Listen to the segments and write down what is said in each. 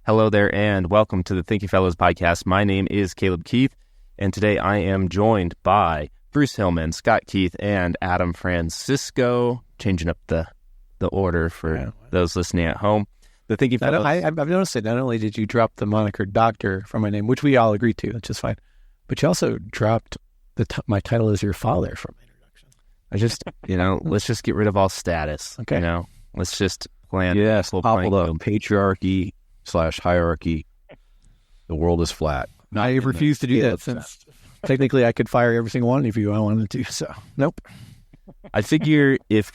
Hello there, and welcome to the Thinking Fellows podcast. My name is Caleb Keith, and today I am joined by Bruce Hillman, Scott Keith, and Adam Francisco. Changing up the order for those listening at home. The Thinking Fellows. I've noticed that not only did you drop the moniker doctor from my name, which we all agreed to, which is fine, but you also dropped my title as your father from my introduction. I just, let's just get rid of all status. Okay. Let's just plan. Yes, topple up. Patriarchy / hierarchy. The world is flat. I refuse to do that since technically I could fire every single one of you I wanted to. So, nope. I figure if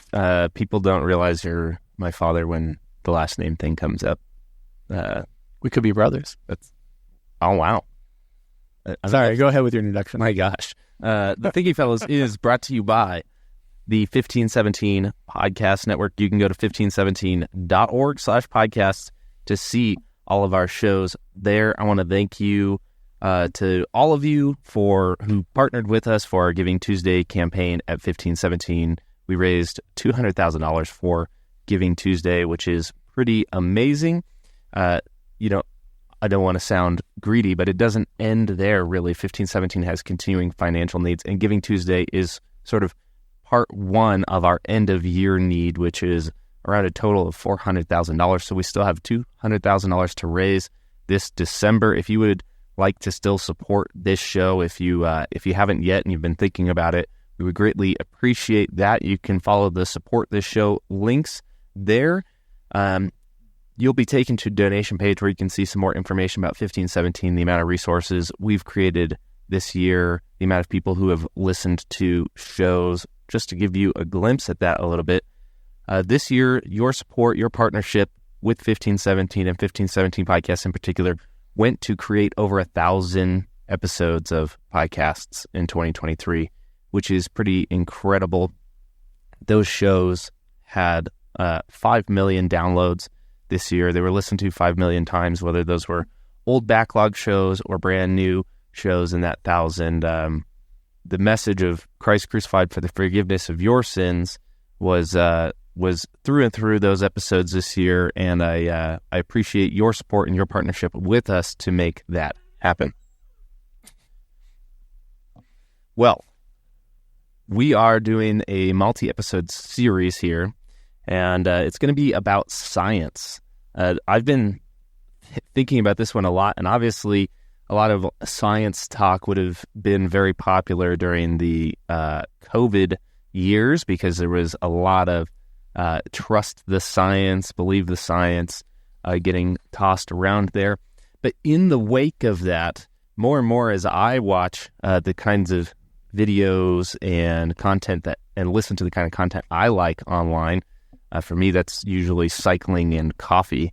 people don't realize you're my father when the last name thing comes up, we could be brothers. Oh, wow. Sorry, go ahead with your introduction. My gosh. The Thinking Fellows is brought to you by the 1517 Podcast Network. You can go to 1517.org/podcasts to see all of our shows there. I want to thank you to all of you who partnered with us for our Giving Tuesday campaign at 1517. We raised $200,000 for Giving Tuesday, which is pretty amazing. I don't want to sound greedy, but it doesn't end there, really. 1517 has continuing financial needs, and Giving Tuesday is sort of part one of our end-of-year need, which is around a total of $400,000. So we still have $200,000 to raise this December. If you would like to still support this show, if you haven't yet and you've been thinking about it, we would greatly appreciate that. You can follow the Support This Show links there. You'll be taken to a donation page where you can see some more information about 1517, the amount of resources we've created this year, the amount of people who have listened to shows, just to give you a glimpse at that a little bit. This year, your support, your partnership with 1517 and 1517 podcasts in particular went to create over 1,000 episodes of podcasts in 2023, which is pretty incredible. Those shows had 5 million downloads this year. They were listened to 5 million times, whether those were old backlog shows or brand new shows in that 1,000. The message of Christ crucified for the forgiveness of your sins was through and through those episodes this year, and I appreciate your support and your partnership with us to make that happen. Well, we are doing a multi-episode series here, and it's going to be about science. I've been thinking about this one a lot, and obviously a lot of science talk would have been very popular during the COVID years because there was a lot of trust the science, believe the science getting tossed around there. But in the wake of that, more and more as I watch the kinds of videos and content and listen to the kind of content I like online, for me that's usually cycling and coffee.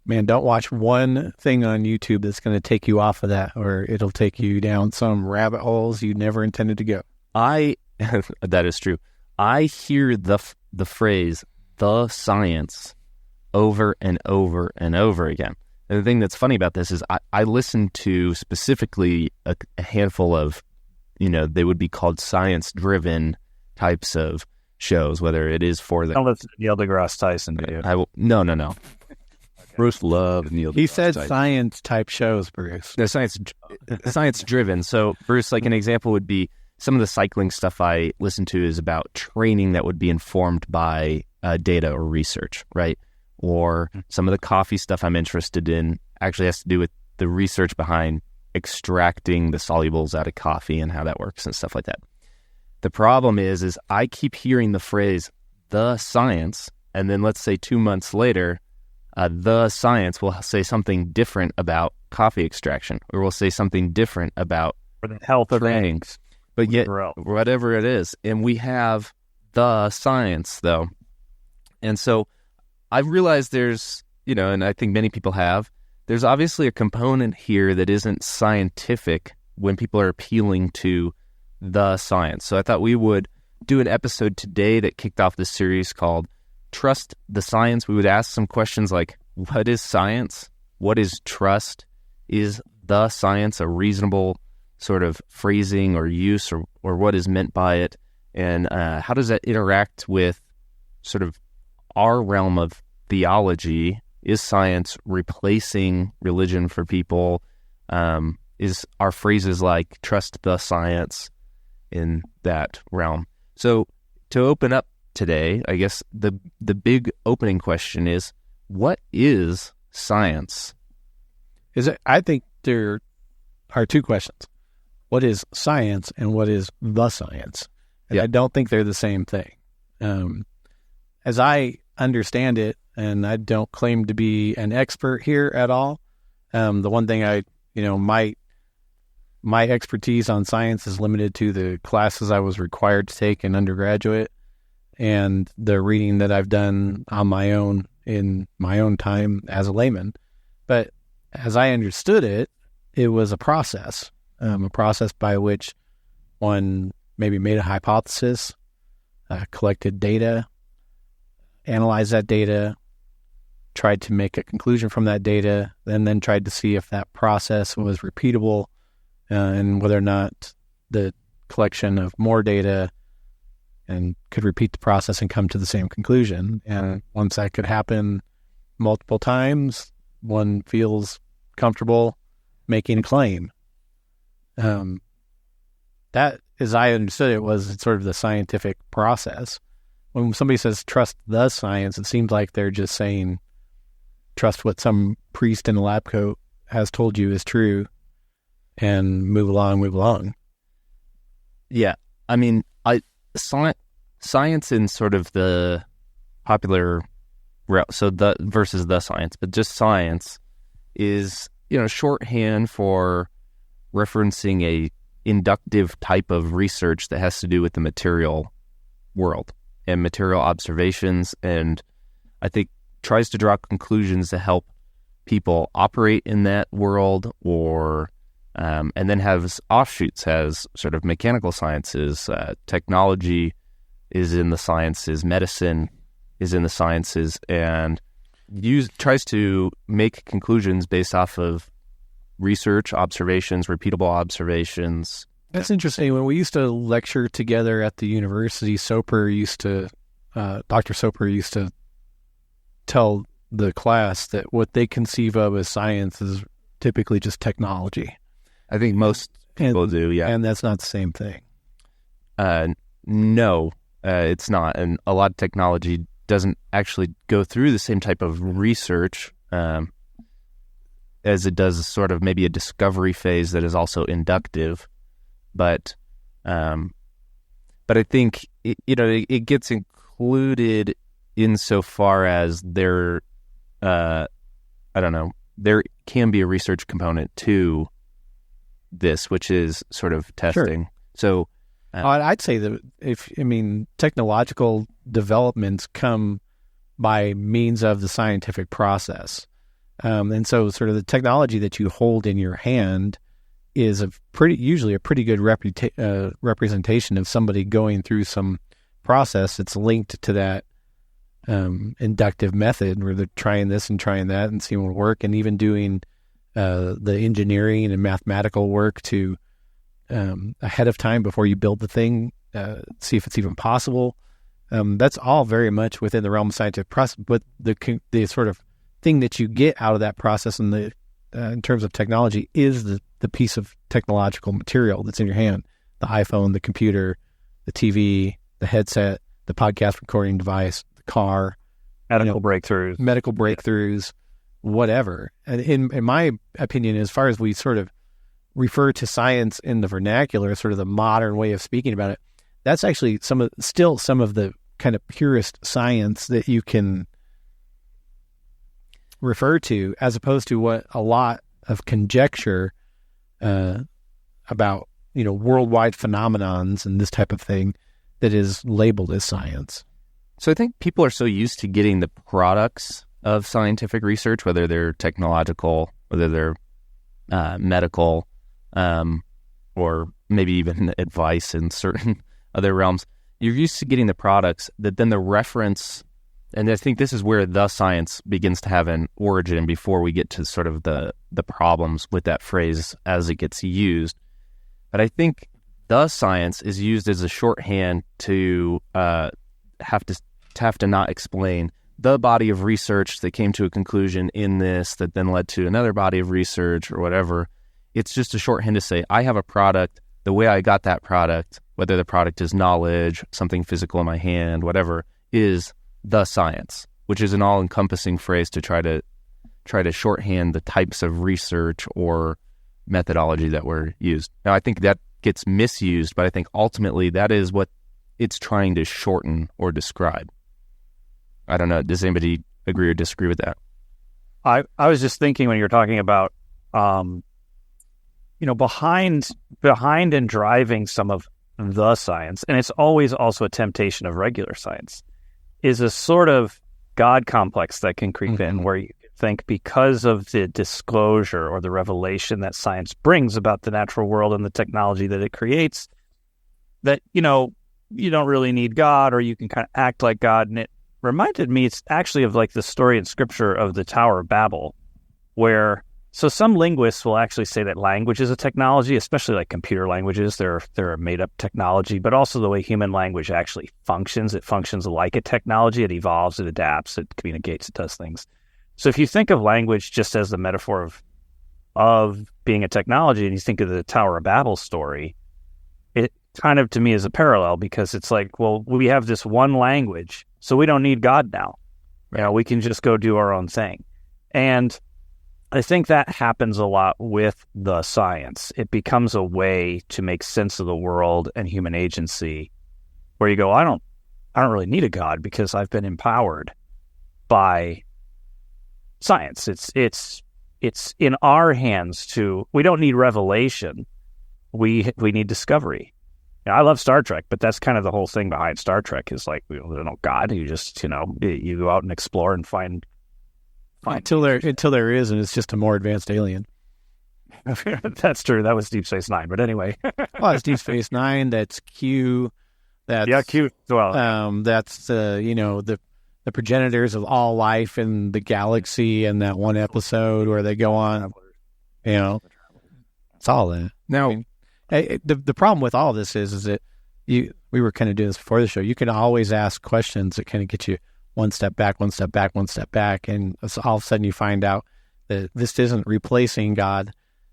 Man, don't watch one thing on YouTube that's going to take you off of that, or it'll take you down some rabbit holes you never intended to go. That is true. I hear the phrase, the science, over and over and over again. And the thing that's funny about this is I listen to specifically a handful of, they would be called science-driven types of shows, whether it is for the... Don't listen to Neil deGrasse Tyson video. No. Okay. Bruce loved Neil deGrasse Tyson. He said science-type shows, Bruce. No, science-driven. So, Bruce, like an example would be some of the cycling stuff I listen to is about training that would be informed by data or research, right? Or some of the coffee stuff I'm interested in actually has to do with the research behind extracting the solubles out of coffee and how that works and stuff like that. The problem is I keep hearing the phrase, the science, and then let's say 2 months later, the science will say something different about coffee extraction, or will say something different about the health of things. But yet, whatever it is, and we have the science, though. And so I've realized there's, and I think many people have, there's obviously a component here that isn't scientific when people are appealing to the science. So I thought we would do an episode today that kicked off this series called Trust the Science. We would ask some questions like, what is science? What is trust? Is the science a reasonable sort of phrasing or use, or what is meant by it? And how does that interact with sort of our realm of theology Is science replacing religion for people? Is our phrases like trust the science in that realm? So to open up today, I guess the big opening question is, what is science? I think there are two questions. What is science and what is the science? And I don't think they're the same thing. As I understand it, and I don't claim to be an expert here at all, the one thing my expertise on science is limited to the classes I was required to take in undergraduate and the reading that I've done on my own in my own time as a layman. But as I understood it, it was a process by which one maybe made a hypothesis, collected data, analyzed that data, tried to make a conclusion from that data, and then tried to see if that process was repeatable and whether or not the collection of more data and could repeat the process and come to the same conclusion. And once that could happen multiple times, one feels comfortable making a claim. That, as I understood it, was sort of the scientific process. When somebody says trust the science, it seems like they're just saying trust what some priest in a lab coat has told you is true and move along. Yeah. I mean, science in sort of the popular route, so the versus the science, but just science is, shorthand for referencing a inductive type of research that has to do with the material world and material observations, and I think tries to draw conclusions to help people operate in that world, or and then has offshoots, has sort of mechanical sciences, technology is in the sciences, medicine is in the sciences, and tries to make conclusions based off of research, observations, repeatable observations. That's interesting. When we used to lecture together at the university, Dr. Soper used to tell the class that what they conceive of as science is typically just technology. I think most people do, yeah. And that's not the same thing. No, it's not. And a lot of technology doesn't actually go through the same type of research as it does sort of maybe a discovery phase that is also inductive. But I think, it gets included insofar as there can be a research component to this, which is sort of testing. Sure. So I'd say that technological developments come by means of the scientific process. And so sort of the technology that you hold in your hand is usually a pretty good representation of somebody going through some process that's linked to that inductive method where they're trying this and trying that and seeing what will work, and even doing the engineering and mathematical work to ahead of time before you build the thing, see if it's even possible. That's all very much within the realm of scientific process, but the sort of thing that you get out of that process in terms of technology is the piece of technological material that's in your hand: the iPhone, the computer, the TV, the headset, the podcast recording device, the car, medical breakthroughs, whatever. And in my opinion, as far as we sort of refer to science in the vernacular, sort of the modern way of speaking about it, that's actually some of the kind of purest science that you can refer to, as opposed to what a lot of conjecture about worldwide phenomenons and this type of thing that is labeled as science. So I think people are so used to getting the products of scientific research, whether they're technological, whether they're medical, or maybe even advice in certain other realms. You're used to getting the products that then the reference, and I think this is where the science begins to have an origin before we get to sort of the problems with that phrase as it gets used. But I think the science is used as a shorthand to have to not explain the body of research that came to a conclusion in this that then led to another body of research or whatever. It's just a shorthand to say, I have a product. The way I got that product, whether the product is knowledge, something physical in my hand, whatever, is the science, which is an all-encompassing phrase to try to shorthand the types of research or methodology that were used. Now, I think that gets misused, but I think ultimately that is what it's trying to shorten or describe. I don't know. Does anybody agree or disagree with that? I was just thinking when you're talking about, behind and driving some of the science, and it's always also a temptation of regular science, is a sort of God complex that can creep in, where you think because of the disclosure or the revelation that science brings about the natural world and the technology that it creates, that, you don't really need God, or you can kind of act like God. And it reminded me, it's actually of like the story in Scripture of the Tower of Babel, where so some linguists will actually say that language is a technology, especially like computer languages. They're a made-up technology, but also the way human language actually functions. It functions like a technology. It evolves, it adapts, it communicates, it does things. So if you think of language just as the metaphor of being a technology, and you think of the Tower of Babel story, it kind of to me is a parallel, because it's like, well, we have this one language, so we don't need God now. Right. We can just go do our own thing. And I think that happens a lot with the science. It becomes a way to make sense of the world and human agency, where you go, I don't really need a God because I've been empowered by science. It's in our hands we don't need revelation. We need discovery. I love Star Trek, but that's kind of the whole thing behind Star Trek is like, there's no God. You just, you go out and explore and find until there is, and it's just a more advanced alien. That's true. That was Deep Space Nine, but anyway. Well, it's Deep Space Nine. That's Q. Q as well. That's the progenitors of all life in the galaxy, and that one episode where they go on. It's all that. Now, the problem with all this is that we were kind of doing this before the show. You can always ask questions that kind of get you one step back, one step back, one step back, and all of a sudden you find out that this isn't replacing God.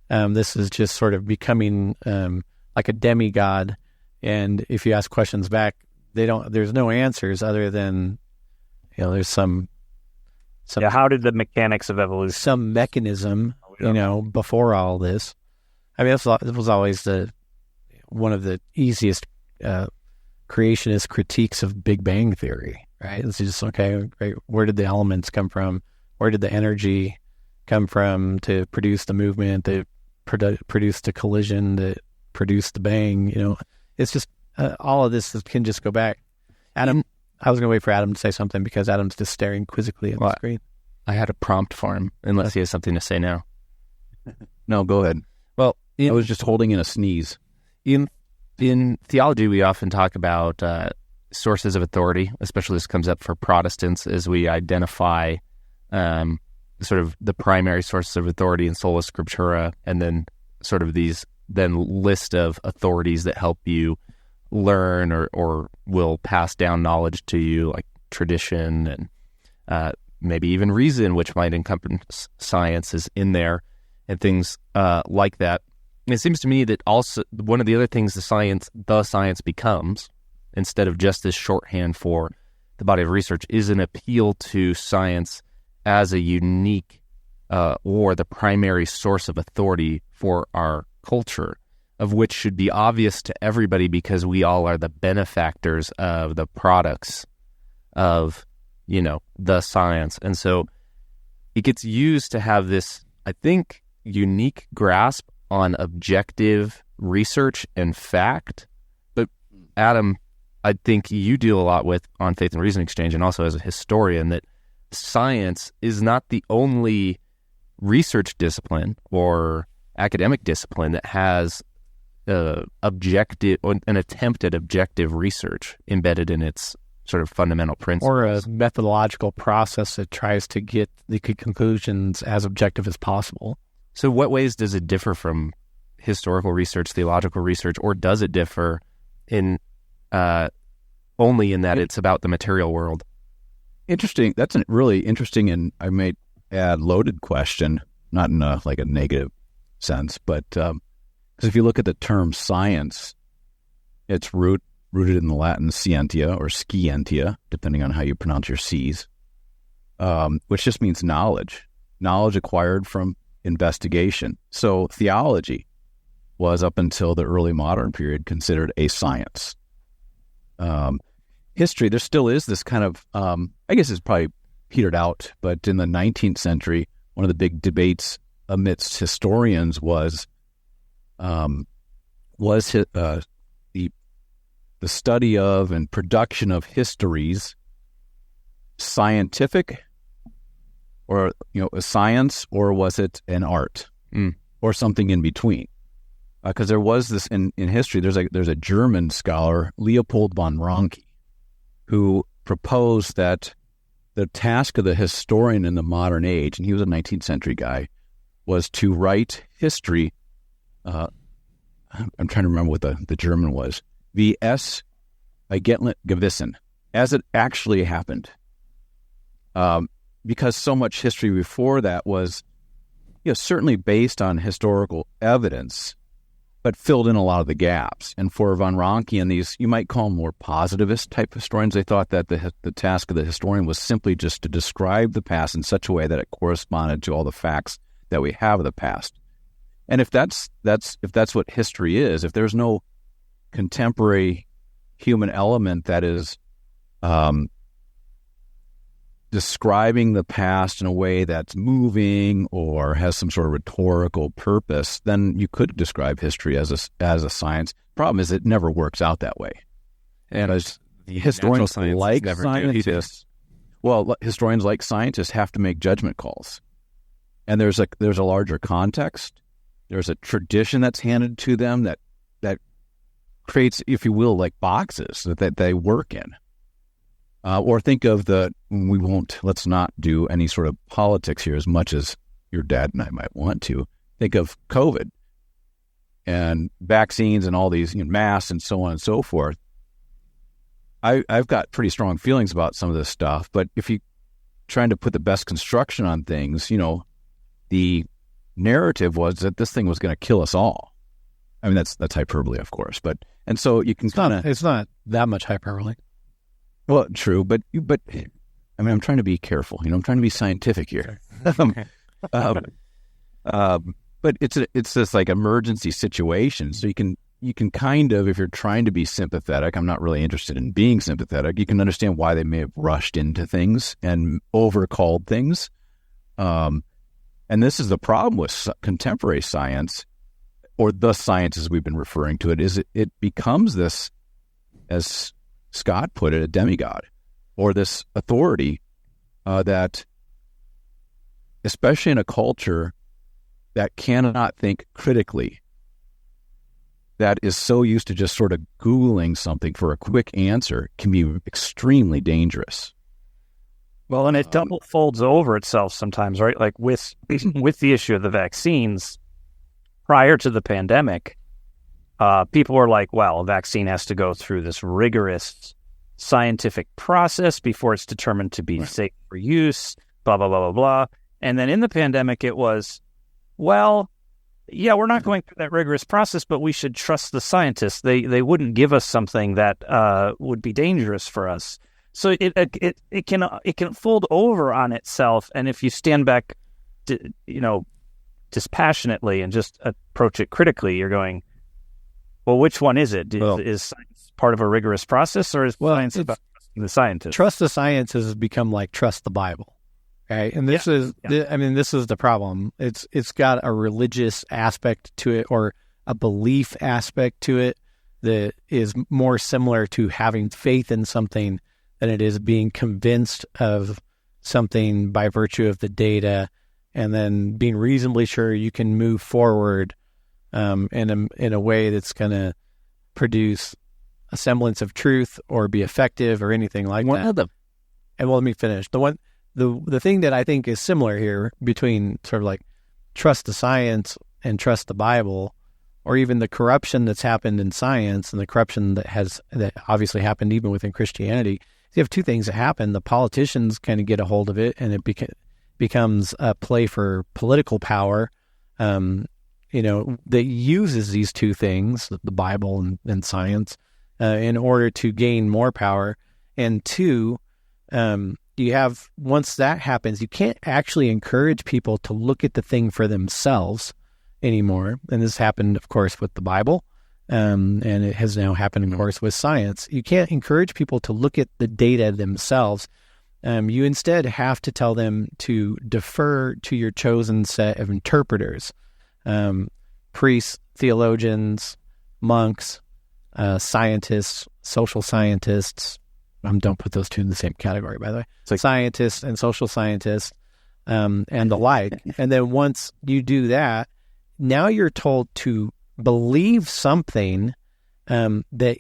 This is just sort of becoming like a demigod. And if you ask questions back, there's no answers other than, there's some how did the mechanics of evolution, some mechanism, before all this. I mean, it was always one of the easiest creationist critiques of Big Bang Theory, right? It's just, okay, right, where did the elements come from? Where did the energy come from to produce the movement, to produce the collision, to produce the bang? It's just all of this can just go back. Adam, I was going to wait for Adam to say something because Adam's just staring quizzically at the screen. I had a prompt for him, unless he has something to say now. No, go ahead. Well, I was just holding in a sneeze. In theology, we often talk about sources of authority, especially this comes up for Protestants as we identify sort of the primary sources of authority in sola scriptura, and then sort of these list of authorities that help you learn or will pass down knowledge to you, like tradition and maybe even reason, which might encompass science, is in there, and things like that. And it seems to me that also one of the other things the science becomes, instead of just this shorthand for the body of research, is an appeal to science as a unique or the primary source of authority for our culture, of which should be obvious to everybody because we all are the benefactors of the products of, the science. And so it gets used to have this, I think, unique grasp on objective research and fact. But Adam, I think you deal a lot with on Faith and Reason Exchange, and also as a historian, that science is not the only research discipline or academic discipline that has objective, an attempt at objective research embedded in its sort of fundamental principles. Or a methodological process that tries to get the conclusions as objective as possible. So what ways does it differ from historical research, theological research, or does it differ in only in that it's about the material world? Interesting. That's a really interesting, and I may add loaded question, not in a negative sense, but because if you look at the term science, it's rooted in the Latin scientia or scientia, depending on how you pronounce your C's, which just means knowledge acquired from investigation. So theology was, up until the early modern period, considered a science. History, there still is this kind of, I guess it's probably petered out, but in the 19th century, one of the big debates amidst historians was the study of and production of histories scientific, or a science, or was it an art, or something in between? Because there was this in history. There's a German scholar, Leopold von Ranke, who proposed that the task of the historian in the modern age, and he was a 19th century guy, was to write history. I'm trying to remember what the German was. Wie es eigentlich gewesen, as it actually happened. Because so much history before that was, certainly based on historical evidence, but filled in a lot of the gaps. And for von Ranke and these, you might call them more positivist type historians, they thought that the task of the historian was simply just to describe the past in such a way that it corresponded to all the facts that we have of the past. And if that's what history is, if there's no contemporary human element that is describing the past in a way that's moving or has some sort of rhetorical purpose, then you could describe history as a science. Problem is, it never works out that way. And as historians like scientists, historians like scientists have to make judgment calls. And there's a larger context. There's a tradition that's handed to them that creates, if you will, like boxes that they work in. Or think of let's not do any sort of politics here as much as your dad and I might want to. Think of COVID and vaccines and all these masks and so on and so forth. I've got pretty strong feelings about some of this stuff, but if you're trying to put the best construction on things, the narrative was that this thing was going to kill us all. I mean, that's hyperbole, of course, and so you can it's not that much hyperbole. Well, true, but I mean, I'm trying to be careful. I'm trying to be scientific here. But it's this like emergency situation, so you can kind of, if you're trying to be sympathetic, I'm not really interested in being sympathetic. You can understand why they may have rushed into things and overcalled things. And this is the problem with contemporary science, or the science as we've been referring to it, is it becomes this, as Scott put it, a demigod, or this authority that, especially in a culture that cannot think critically, that is so used to just sort of Googling something for a quick answer, can be extremely dangerous. Well, and it double folds over itself sometimes, right? Like with the issue of the vaccines, prior to the pandemic, people were like, well, a vaccine has to go through this rigorous scientific process before it's determined to be safe for use, blah, blah, blah, blah, blah. And then in the pandemic, it was, well, yeah, we're not going through that rigorous process, but we should trust the scientists. They wouldn't give us something that would be dangerous for us. So it can fold over on itself. And if you stand back, dispassionately and just approach it critically, you're going, well, which one is it? Is science part of a rigorous process, or is science about trusting the scientists? Trust the science has become like trust the Bible, okay? And this is the problem. It's got a religious aspect to it, or a belief aspect to it, that is more similar to having faith in something than it is being convinced of something by virtue of the data, and then being reasonably sure you can move forward in a way that's going to produce a semblance of truth or be effective or anything like that. And let me finish. The thing that I think is similar here between sort of like trust the science and trust the Bible, or even the corruption that's happened in science and the corruption that obviously happened even within Christianity, you have two things that happen. The politicians kind of get a hold of it, and it becomes a play for political power, that uses these two things, the Bible and science, in order to gain more power. And two, you have, once that happens, you can't actually encourage people to look at the thing for themselves anymore. And this happened, of course, with the Bible. And it has now happened, of course, with science. You can't encourage people to look at the data themselves. You instead have to tell them to defer to your chosen set of interpreters, priests, theologians, monks, scientists, social scientists. Don't put those two in the same category, by the way. It's like scientists and social scientists, and the like. And then once you do that, now you're told to believe something that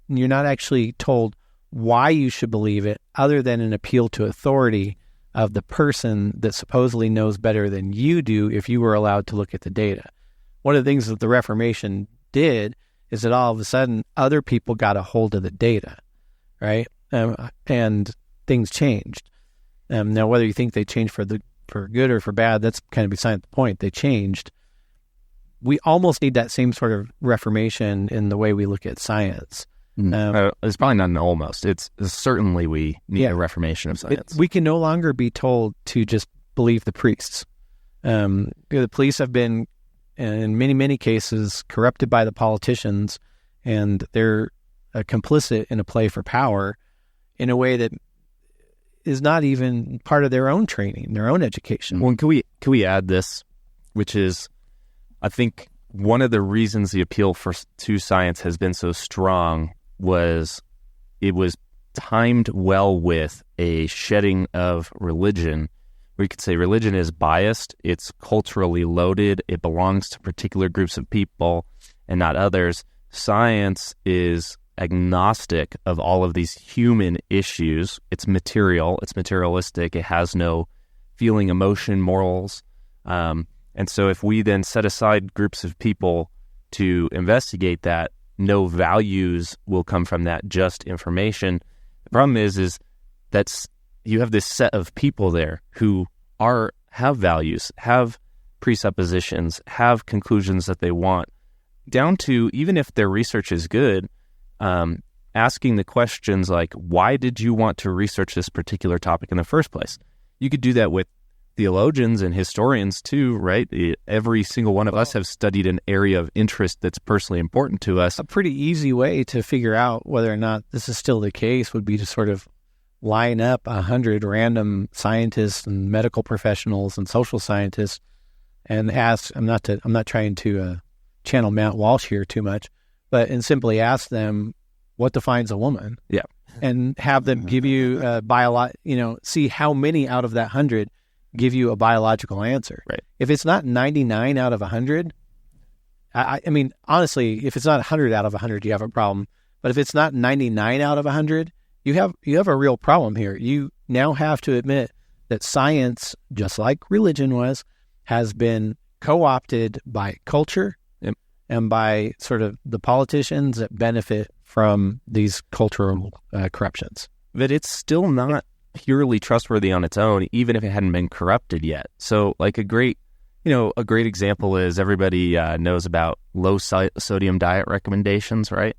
you're not actually told why you should believe it, other than an appeal to authority of the person that supposedly knows better than you do if you were allowed to look at the data. One of the things that the Reformation did is that all of a sudden other people got a hold of the data, right? And things changed. Now, whether you think they changed for good or for bad, that's kind of beside the point. They changed. We almost need that same sort of reformation in the way we look at science. It's probably not an almost. It's certainly we need a reformation of science. We can no longer be told to just believe the priests. The police have been, in many, many cases, corrupted by the politicians, and they're complicit in a play for power in a way that is not even part of their own training, their own education. Well, can we add this, which is, I think one of the reasons the appeal to science has been so strong was it was timed well with a shedding of religion. We could say religion is biased, it's culturally loaded, it belongs to particular groups of people and not others. Science is agnostic of all of these human issues. It's materialistic, it has no feeling, emotion, morals. And so if we then set aside groups of people to investigate that, no values will come from that, just information. The problem is that's you have this set of people there who have values, have presuppositions, have conclusions that they want, down to, even if their research is good, asking the questions like, why did you want to research this particular topic in the first place? You could do that with theologians and historians too, right? Every single one of us have studied an area of interest that's personally important to us. A pretty easy way to figure out whether or not this is still the case would be to sort of line up 100 random scientists and medical professionals and social scientists and ask, I'm not trying to channel Matt Walsh here too much, and simply ask them what defines a woman. Yeah. And have them give you see how many out of that 100 give you a biological answer. Right. If it's not 99 out of 100, I mean, honestly, if it's not 100 out of 100, you have a problem. But if it's not 99 out of 100, you have a real problem here. You now have to admit that science, just like religion has been co-opted by culture and by sort of the politicians that benefit from these cultural corruptions. But it's still not purely trustworthy on its own, even if it hadn't been corrupted yet. So like a great example is everybody knows about low sodium diet recommendations, right?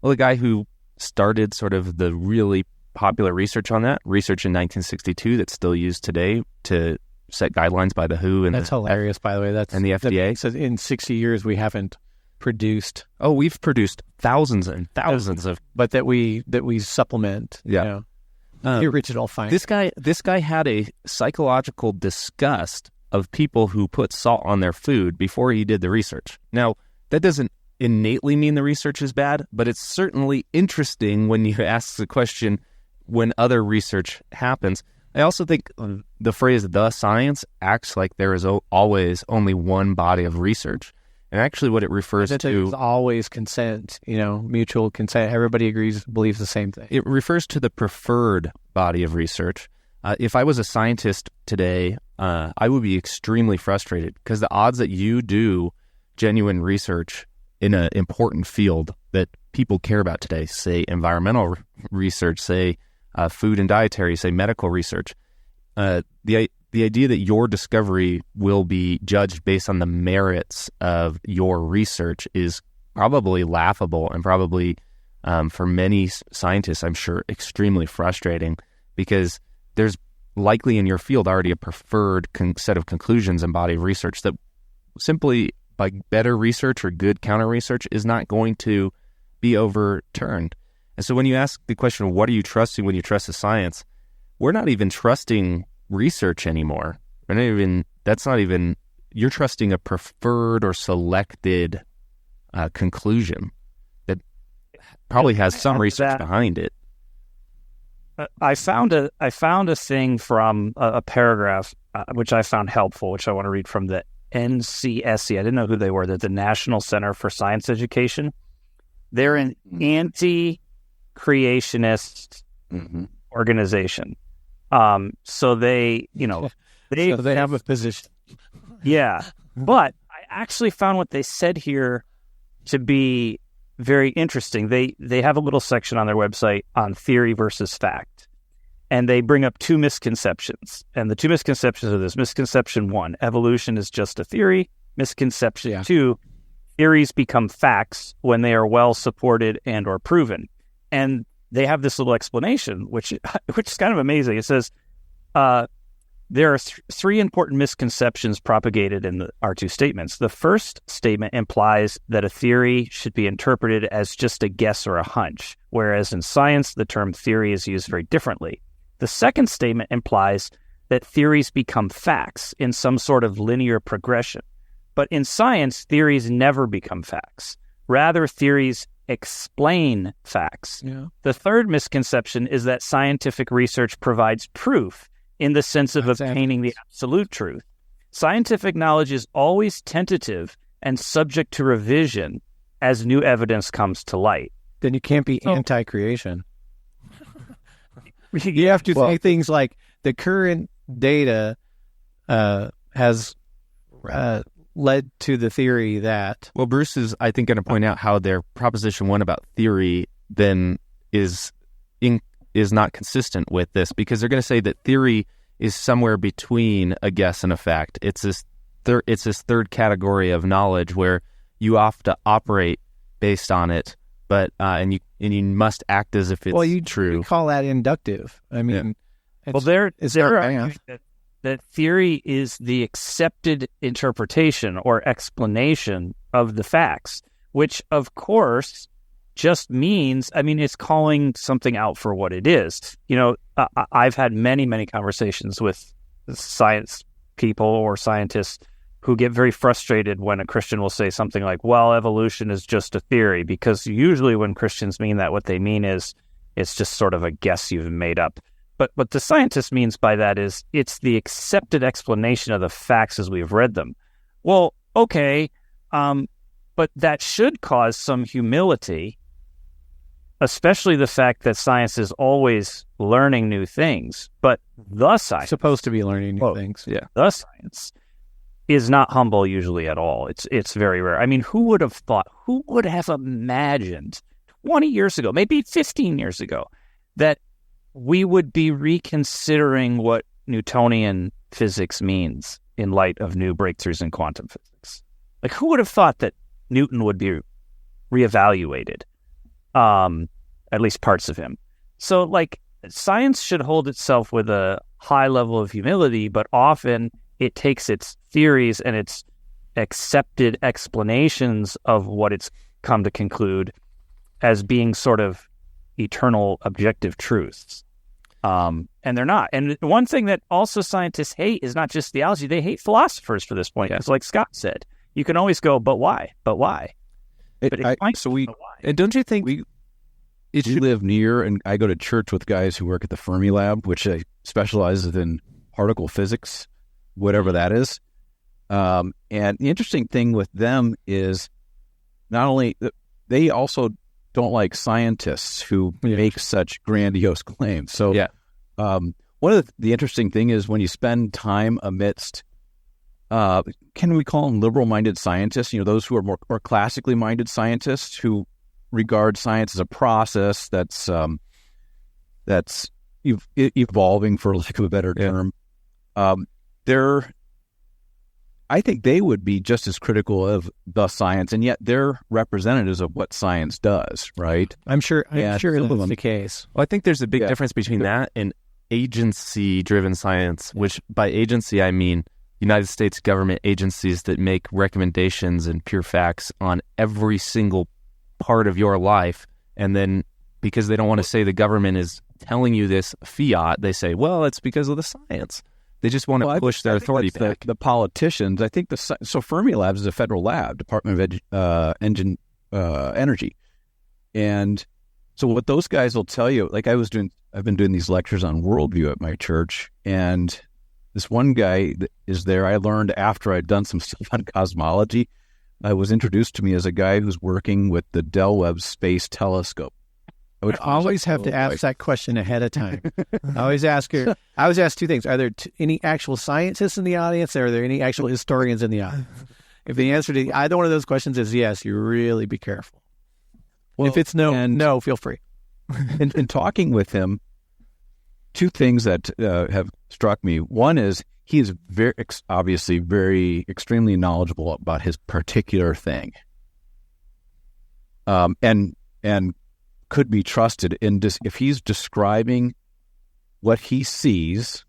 Well, the guy who started sort of the really popular research on that, research in 1962 that's still used today to set guidelines by the WHO and that's hilarious, by the way. And the FDA. So in 60 years, we haven't produced. Oh, we've produced thousands and thousands of, but that we supplement. Yeah. The original finding. This guy had a psychological disgust of people who put salt on their food before he did the research. Now, that doesn't innately mean the research is bad, but it's certainly interesting when you ask the question when other research happens. I also think the phrase "the science" acts like there is always only one body of research. And actually what it refers to is always consent, mutual consent. Everybody believes the same thing. It refers to the preferred body of research. If I was a scientist today, I would be extremely frustrated because the odds that you do genuine research in an important field that people care about today, say environmental research, say food and dietary, say medical research. The idea that your discovery will be judged based on the merits of your research is probably laughable, and probably for many scientists, I'm sure, extremely frustrating, because there's likely in your field already a preferred set of conclusions and body of research that simply by better research or good counter research is not going to be overturned. And so when you ask the question of what are you trusting when you trust the science, we're not even trusting research anymore. You're trusting a preferred or selected conclusion that probably has some research behind it. I found a thing from a paragraph which I found helpful, which I want to read from the NCSE. I didn't know who they were. They're the National Center for Science Education. They're an anti-creationist organization. So they have a position. Yeah. But I actually found what they said here to be very interesting. They have a little section on their website on theory versus fact. And they bring up two misconceptions. And the two misconceptions are this. Misconception 1, evolution is just a theory. Misconception 2, theories become facts when they are well supported and or proven. And they have this little explanation, which is kind of amazing. It says, there are three important misconceptions propagated in our two statements. The first statement implies that a theory should be interpreted as just a guess or a hunch, whereas in science, the term theory is used very differently. The second statement implies that theories become facts in some sort of linear progression. But in science, theories never become facts. Rather, theories explain facts. Yeah. The third misconception is that scientific research provides proof in the sense of obtaining the absolute truth. Scientific knowledge is always tentative and subject to revision as new evidence comes to light. Then you can't be anti-creation. You have to say things like the current data has led to the theory that... Well, Bruce is, I think, going to point out how their Proposition 1 about theory then is not consistent with this, because they're going to say that theory is somewhere between a guess and a fact. It's this third category of knowledge where you have to operate based on it, but and you must act as if it's true. You call that inductive. I mean, they're arguing that theory is the accepted interpretation or explanation of the facts, which of course just means, it's calling something out for what it is. I've had many, many conversations with science people or scientists who get very frustrated when a Christian will say something like, well, evolution is just a theory, because usually when Christians mean that, what they mean is it's just sort of a guess you've made up. But what the scientist means by that is it's the accepted explanation of the facts as we've read them. Well, okay, but that should cause some humility, especially the fact that science is always learning new things. But the science... supposed to be learning new things. Yeah. The science is not humble usually at all. It's very rare. Who would have thought, who would have imagined 20 years ago, maybe 15 years ago, that we would be reconsidering what Newtonian physics means in light of new breakthroughs in quantum physics? Like, who would have thought that Newton would be reevaluated? At least parts of him. So, science should hold itself with a high level of humility, but often it takes its theories and its accepted explanations of what it's come to conclude as being sort of eternal objective truths. And they're not. And one thing that also scientists hate is not just theology, they hate philosophers for this point. Because like Scott said, you can always go, but why? But why? And don't you think we live near, and I go to church with guys who work at the Fermi Lab, which specializes in particle physics, whatever that is. And the interesting thing with them is not only they also don't like scientists who make such grandiose claims. So one of the interesting thing is when you spend time amidst, can we call them liberal-minded scientists, those who are more classically minded scientists who regard science as a process that's evolving, for lack of a better term. I think they would be just as critical of the science, and yet they're representatives of what science does, right? I'm sure that's the case. Well, I think there's a big difference between that and agency-driven science, which by agency I mean United States government agencies that make recommendations and pure facts on every single part of your life, and then because they don't want to say the government is telling you this fiat, they say, well, it's because of the science. They just want to push their authority back. The politicians, I think so Fermilab is a federal lab, Department of Energy. And so what those guys will tell you, like I've been doing these lectures on worldview at my church, and this one guy that is there, I learned after I'd done some stuff on cosmology, was introduced to me as a guy who's working with the Del Webb Space Telescope. I always have to ask that question ahead of time. I always ask two things. Are there any actual scientists in the audience, or are there any actual historians in the audience? If the answer to either one of those questions is yes, you really be careful. Well, if it's no, feel free. In talking with him, two things that have struck me. One is he is obviously very extremely knowledgeable about his particular thing, and could be trusted in if he's describing what he sees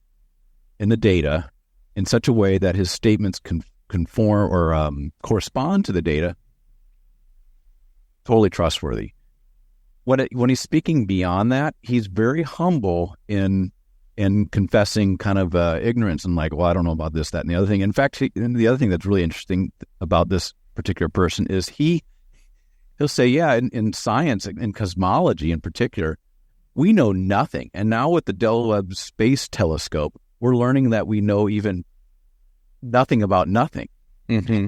in the data in such a way that his statements conform or correspond to the data. Totally trustworthy. When he's speaking beyond that, he's very humble in confessing kind of ignorance and like, well, I don't know about this, that, and the other thing. In fact, the other thing that's really interesting about this particular person is he'll say, yeah, in science, in cosmology in particular, we know nothing. And now with the Del Webb Space Telescope, we're learning that we know even nothing about nothing. Mm-hmm.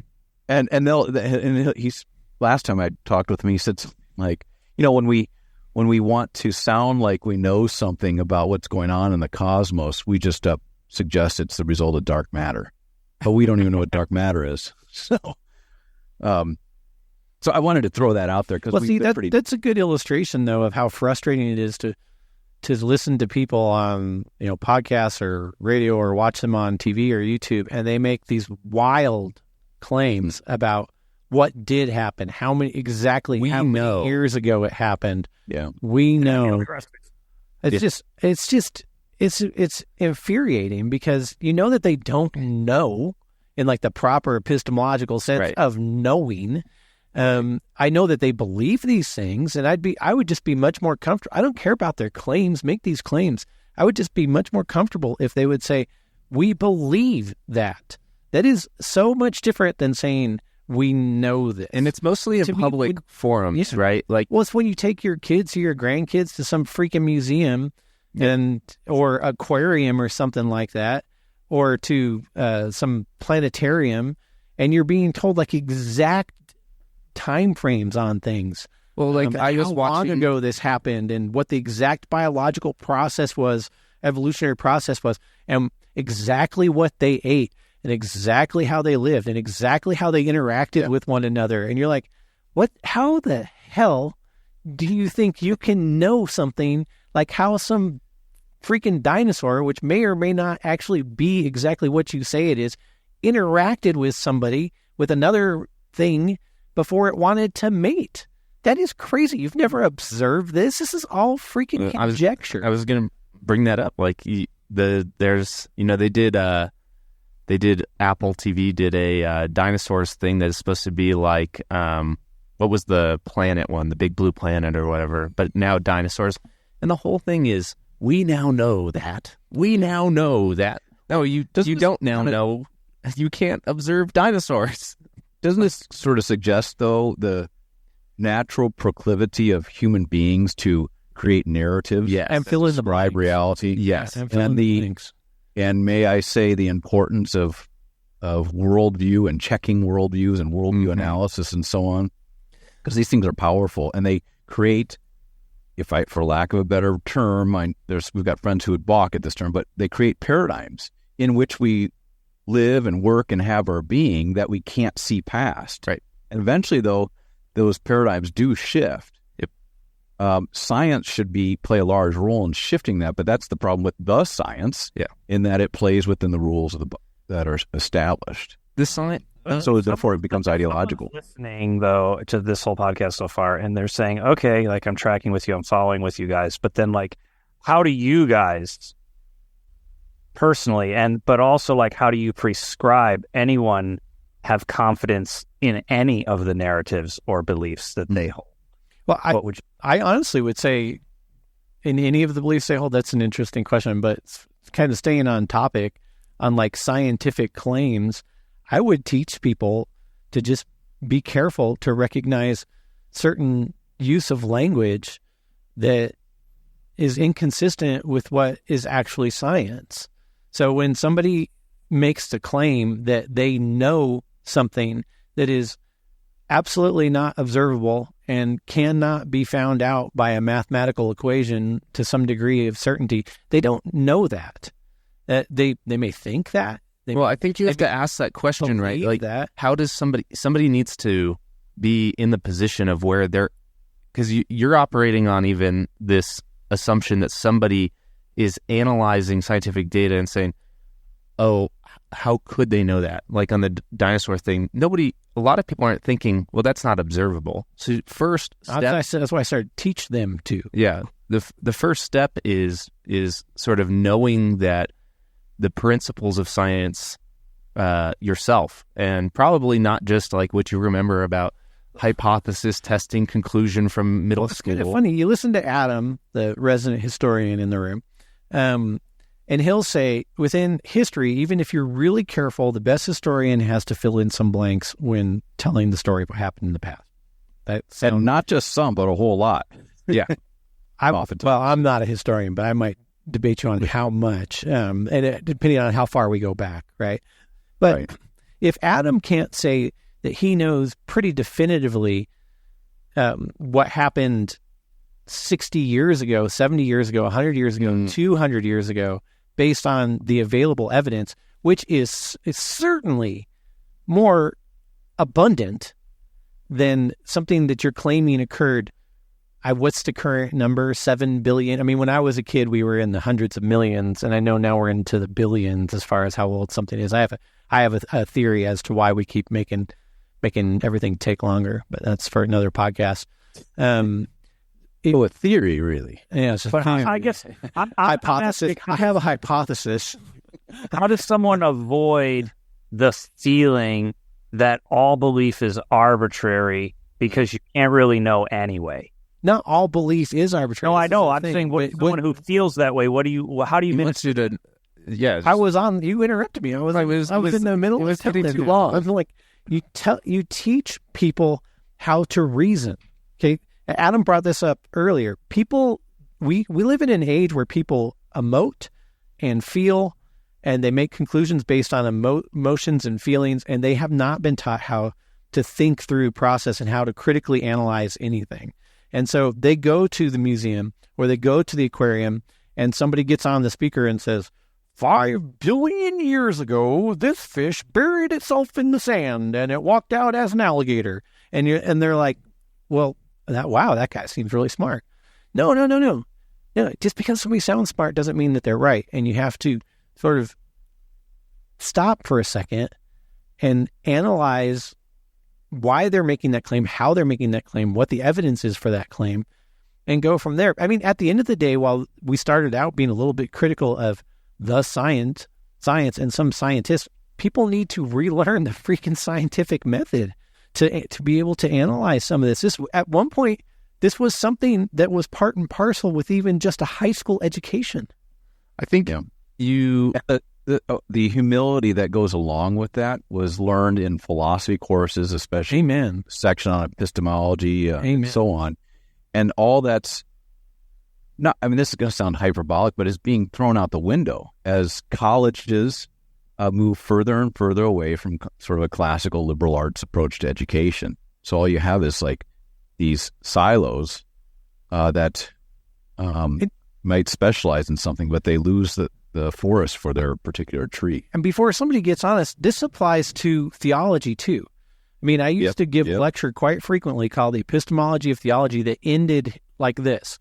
And he's last time I talked with him, he said like, when we want to sound like we know something about what's going on in the cosmos, we just suggest it's the result of dark matter, but we don't even know what dark matter is. So I wanted to throw that out there because that's a good illustration, though, of how frustrating it is to listen to people on podcasts or radio or watch them on TV or YouTube, and they make these wild claims about what did happen, how many years ago it happened. Yeah, we know. It's infuriating because you know that they don't know in like the proper epistemological sense of knowing. I know that they believe these things, and I would just be much more comfortable. I don't care about their claims, make these claims. I would just be much more comfortable if they would say, we believe that. That is so much different than saying, we know this. And it's mostly in public forums, right? Like, well, it's when you take your kids or your grandkids to some freaking museum or aquarium or something like that, or to some planetarium, and you're being told like exact time frames on things. Well, like I was watching long ago this happened, and what the exact biological process was, evolutionary process was, and exactly what they ate, and exactly how they lived, and exactly how they interacted with one another. And you're like, what? How the hell do you think you can know something like how some freaking dinosaur, which may or may not actually be exactly what you say it is, interacted with somebody, with another thing, before it wanted to mate? That is crazy. You've never observed this. This is all freaking conjecture. I was going to bring that up. Like they did Apple TV did a dinosaurs thing that is supposed to be like what was the planet one, the Big Blue Planet or whatever, but now dinosaurs. And the whole thing is, we now know that. We now know that. No, you don't now know. You can't observe dinosaurs. Doesn't this sort of suggest, though, the natural proclivity of human beings to create narratives? Yes. And fill in the describe reality? Yes. And may I say the importance of worldview and checking worldviews and worldview analysis and so on? Because these things are powerful, and they create, for lack of a better term, we've got friends who would balk at this term, but they create paradigms in which we live and work and have our being that we can't see past. Right. And eventually, though, those paradigms do shift. Science should play a large role in shifting that, but that's the problem with the science, in that it plays within the rules that are established. The science. So therefore, it becomes ideological. Listening though to this whole podcast so far, and they're saying, "Okay, like I'm tracking with you, I'm following with you guys," but then like, how do you guys personally, but also like, how do you prescribe anyone have confidence in any of the narratives or beliefs that they hold? Well, I honestly would say in any of the beliefs they hold, that's an interesting question, but it's kind of staying on topic on like scientific claims. I would teach people to just be careful to recognize certain use of language that is inconsistent with what is actually science. So when somebody makes the claim that they know something that is absolutely not observable and cannot be found out by a mathematical equation to some degree of certainty, they don't know that. They may think that. I think you have to ask that question, right? Like, how does somebody needs to be in the position of where they're, because you're operating on even this assumption that somebody is analyzing scientific data and saying, oh, how could they know that? Like on the dinosaur thing, a lot of people aren't thinking, well, that's not observable. So first step, that's why I started teach them to. Yeah. The first step is sort of knowing that the principles of science yourself, and probably not just like what you remember about hypothesis testing conclusion from middle school. It's kind of funny. You listen to Adam, the resident historian in the room, and he'll say within history, even if you're really careful, the best historian has to fill in some blanks when telling the story of what happened in the past. And not just some, but a whole lot. Yeah. I'm not a historian, but I might debate you on how much, and depending on how far we go back, right? But if Adam can't say that he knows pretty definitively what happened 60 years ago, 70 years ago, 100 years ago, 200 years ago, based on the available evidence, which is certainly more abundant than something that you're claiming occurred. What's the current number? 7 billion? I mean, when I was a kid, we were in the hundreds of millions, and I know now we're into the billions as far as how old something is. I have a theory as to why we keep making everything take longer, but that's for another podcast. A theory, really? Yeah, but I guess hypothesis. I have a hypothesis. How does someone avoid the feeling that all belief is arbitrary because you can't really know anyway? Not all belief is arbitrary. No, I know. I'm saying someone who feels that way. How do you? Want you to? Yeah, I was on. You interrupted me. I was in the middle. It was taking too long. I was like, you teach people how to reason. Okay, Adam brought this up earlier. People, we live in an age where people emote and feel, and they make conclusions based on emotions and feelings, and they have not been taught how to think through, process, and how to critically analyze anything. And so they go to the museum or they go to the aquarium, and somebody gets on the speaker and says, 5 billion years ago, this fish buried itself in the sand and it walked out as an alligator. And they're like, well, that guy seems really smart. No. Just because somebody sounds smart doesn't mean that they're right. And you have to sort of stop for a second and analyze why they're making that claim, how they're making that claim, what the evidence is for that claim, and go from there. I mean, at the end of the day, while we started out being a little bit critical of the science and some scientists, people need to relearn the freaking scientific method to be able to analyze some of this. At one point, this was something that was part and parcel with even just a high school education. I think the humility that goes along with that was learned in philosophy courses, especially section on epistemology and so on. And all that's not, I mean, this is going to sound hyperbolic, but it's being thrown out the window as colleges move further and further away from sort of a classical liberal arts approach to education. So all you have is like these silos that might specialize in something, but they lose the forest for their particular tree. And before somebody gets on this applies to theology too. I mean, I used to give a lecture quite frequently called the Epistemology of Theology that ended like this.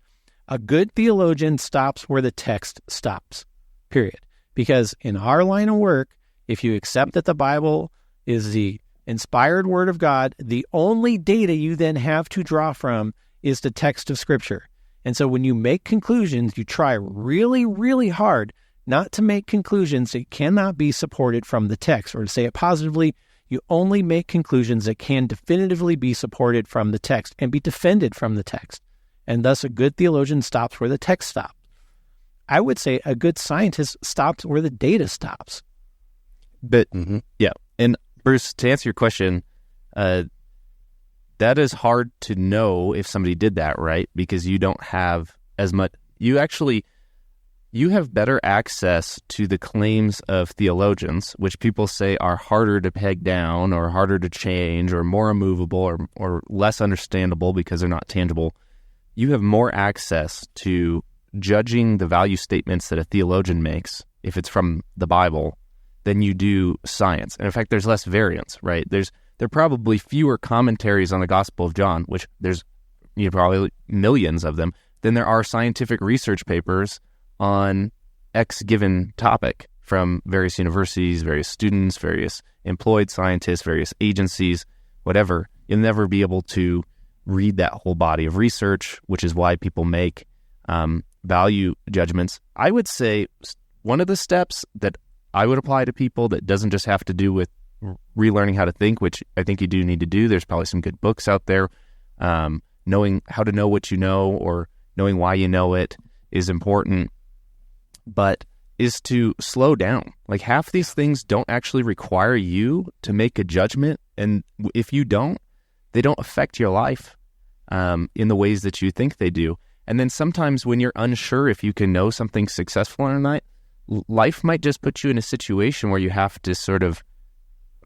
A good theologian stops where the text stops, period. Because in our line of work, if you accept that the Bible is the inspired word of God, the only data you then have to draw from is the text of Scripture. And so when you make conclusions, you try really, really hard not to make conclusions that cannot be supported from the text. Or to say it positively, you only make conclusions that can definitively be supported from the text and be defended from the text. And thus a good theologian stops where the text stops. I would say a good scientist stops where the data stops. But yeah, and Bruce, to answer your question, that is hard to know if somebody did that, right? Because you don't have as much. You have better access to the claims of theologians, which people say are harder to peg down or harder to change or more immovable or less understandable because they're not tangible. You have more access to judging the value statements that a theologian makes, if it's from the Bible, than you do science. And in fact, there's less variance, right? There are probably fewer commentaries on the Gospel of John, which there's probably millions of them, than there are scientific research papers on X given topic from various universities, various students, various employed scientists, various agencies, whatever. You'll never be able to read that whole body of research, which is why people make value judgments. I would say one of the steps that I would apply to people that doesn't just have to do with relearning how to think, which I think you do need to do. There's probably some good books out there. Knowing how to know what you know or knowing why you know it is important, but is to slow down. Like half these things don't actually require you to make a judgment. And if you don't, they don't affect your life in the ways that you think they do. And then sometimes when you're unsure if you can know something's successful or not, life might just put you in a situation where you have to sort of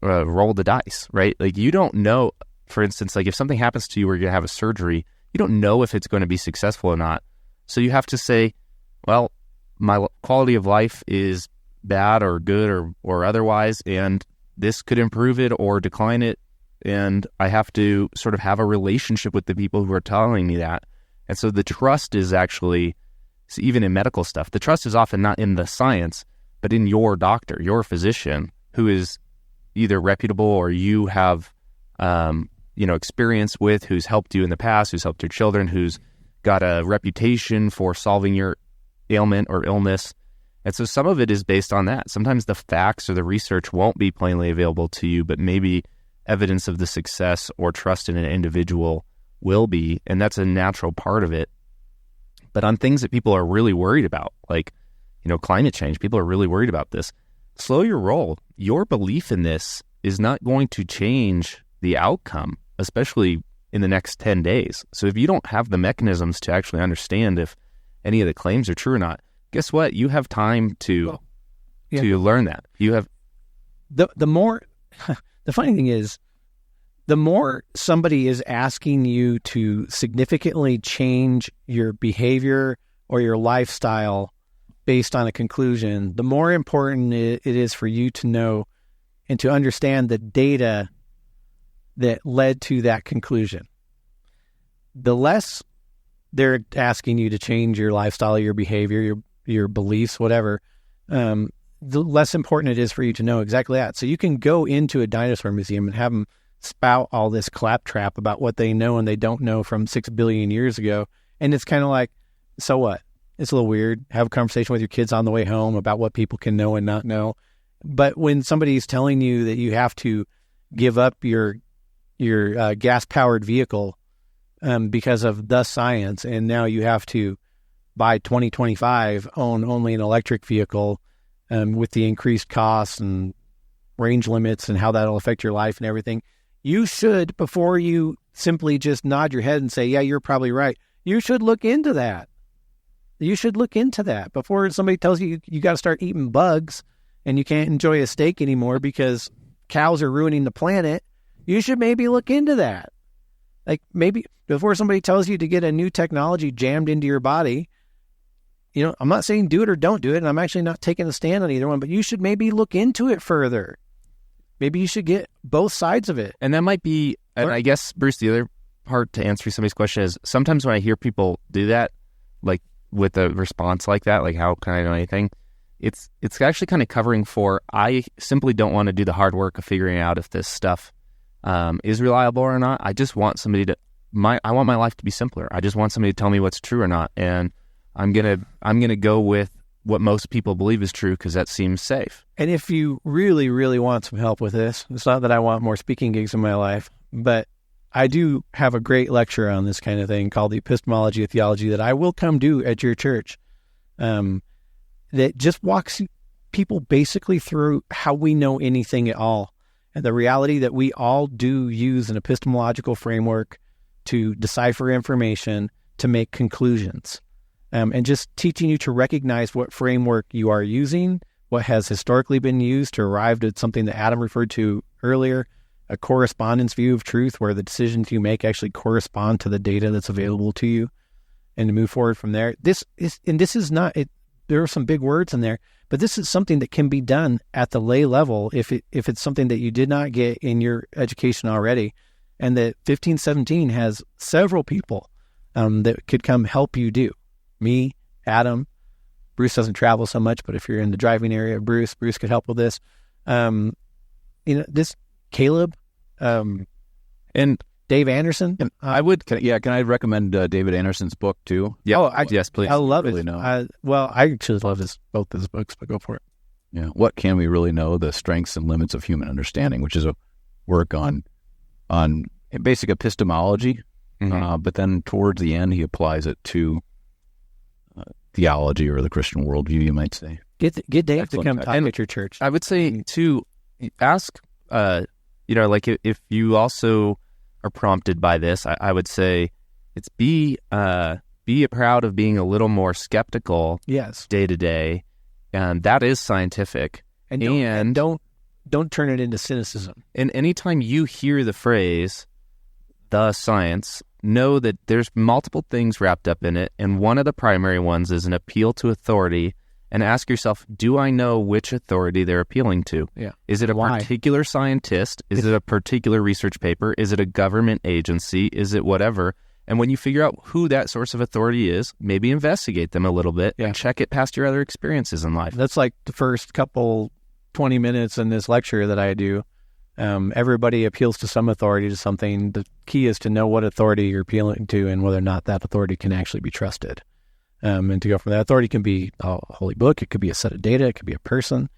roll the dice, right? Like you don't know, for instance, like if something happens to you where you're going to have a surgery, you don't know if it's going to be successful or not. So you have to say, well, my quality of life is bad or good or otherwise, and this could improve it or decline it. And I have to sort of have a relationship with the people who are telling me that. And so the trust is actually, so even in medical stuff, the trust is often not in the science, but in your doctor, your physician, who is either reputable or you have, experience with, who's helped you in the past, who's helped your children, who's got a reputation for solving your ailment or illness. And so some of it is based on that. Sometimes the facts or the research won't be plainly available to you, but maybe evidence of the success or trust in an individual will be, and that's a natural part of it. But on things that people are really worried about, like, climate change, people are really worried about this. Slow your roll. Your belief in this is not going to change the outcome, especially in the next 10 days. So if you don't have the mechanisms to actually understand if any of the claims are true or not, guess what? You have time to learn that. You have the more. The funny thing is, the more somebody is asking you to significantly change your behavior or your lifestyle based on a conclusion, the more important it is for you to know and to understand the data that led to that conclusion. The less they're asking you to change your lifestyle, your behavior, your beliefs, whatever, the less important it is for you to know exactly that. So you can go into a dinosaur museum and have them spout all this claptrap about what they know and they don't know from 6 billion years ago. And it's kind of like, so what? It's a little weird. Have a conversation with your kids on the way home about what people can know and not know. But when somebody's telling you that you have to give up your gas-powered vehicle because of the science, and now you have to, by 2025, own only an electric vehicle with the increased costs and range limits and how that'll affect your life and everything, you should, before you simply just nod your head and say, yeah, you're probably right, you should look into that. You should look into that before somebody tells you you got to start eating bugs and you can't enjoy a steak anymore because cows are ruining the planet. You should maybe look into that. Like maybe before somebody tells you to get a new technology jammed into your body, I'm not saying do it or don't do it, and I'm actually not taking a stand on either one, but you should maybe look into it further. Maybe you should get both sides of it. And that might be, and I guess, Bruce, the other part to answer somebody's question is sometimes when I hear people do that, like with a response like that, like how can I know anything? It's actually kind of covering for, I simply don't want to do the hard work of figuring out if this stuff is reliable or not. I just want somebody to, I want my life to be simpler. I just want somebody to tell me what's true or not. And I'm gonna go with what most people believe is true because that seems safe. And if you really, really want some help with this, it's not that I want more speaking gigs in my life, but I do have a great lecture on this kind of thing called the Epistemology of Theology that I will come do at your church. That just walks people basically through how we know anything at all. And the reality that we all do use an epistemological framework to decipher information, to make conclusions. And just teaching you to recognize what framework you are using, what has historically been used to arrive at something that Adam referred to earlier, a correspondence view of truth where the decisions you make actually correspond to the data that's available to you, and to move forward from there. This is not, there are some big words in there, but this is something that can be done at the lay level if it's something that you did not get in your education already, and that 1517 has several people that could come help you do. Me, Adam, Bruce doesn't travel so much, but if you're in the driving area, Bruce could help with this. This Caleb, and Dave Anderson. Can I recommend David Anderson's book too? Yeah. Yes, please. I love really it. know. I actually love both his books, but go for it. Yeah. What can we really know? The strengths and limits of human understanding, which is a work on basic epistemology. Mm-hmm. But then towards the end, he applies it to theology or the Christian worldview, you might say. Get Dave Excellent. to come talk at your church. I would say to ask, like if you also are prompted by this, I would say it's be proud of being a little more skeptical. Yes. Day to day, and that is scientific. And don't turn it into cynicism. And anytime you hear the phrase "the science," know that there's multiple things wrapped up in it, and one of the primary ones is an appeal to authority. And ask yourself, do I know which authority they're appealing to? Yeah. Is it a Why? particular scientist? Is it a particular research paper? Is it a government agency? Is it whatever? And when you figure out who that source of authority is, maybe investigate them a little bit and check it past your other experiences in life. That's like the first couple 20 minutes in this lecture that I do. Everybody appeals to some authority, to something. The key is to know what authority you're appealing to and whether or not that authority can actually be trusted. And to go from that, authority can be a holy book, it could be a set of data, it could be a person,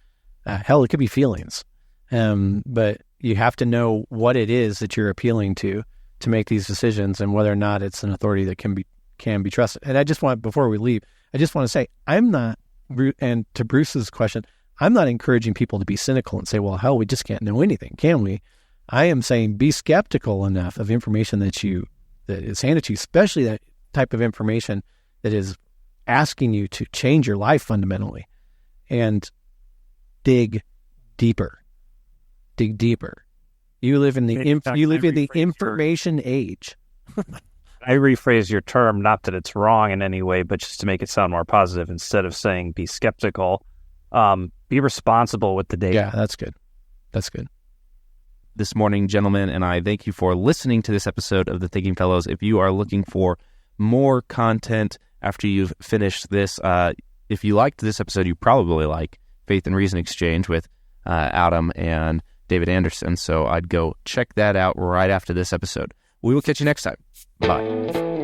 hell, it could be feelings. But you have to know what it is that you're appealing to make these decisions, and whether or not it's an authority that can be trusted. And I just want, before we leave, I just want to say, I'm not, and to Bruce's question, I'm not encouraging people to be cynical and say, well, hell, we just can't know anything, can we? I am saying be skeptical enough of information that is handed to you, especially that type of information that is asking you to change your life fundamentally, and dig deeper. You live in the information age. I rephrase your term, not that it's wrong in any way, but just to make it sound more positive. Instead of saying be skeptical, be responsible with the data. Yeah, that's good. This morning, gentlemen, and I thank you for listening to this episode of the Thinking Fellows. If you are looking for more content after you've finished this, if you liked this episode, you probably like Faith and Reason Exchange with Adam and David Anderson. So I'd go check that out right after this episode. We will catch you next time. Bye.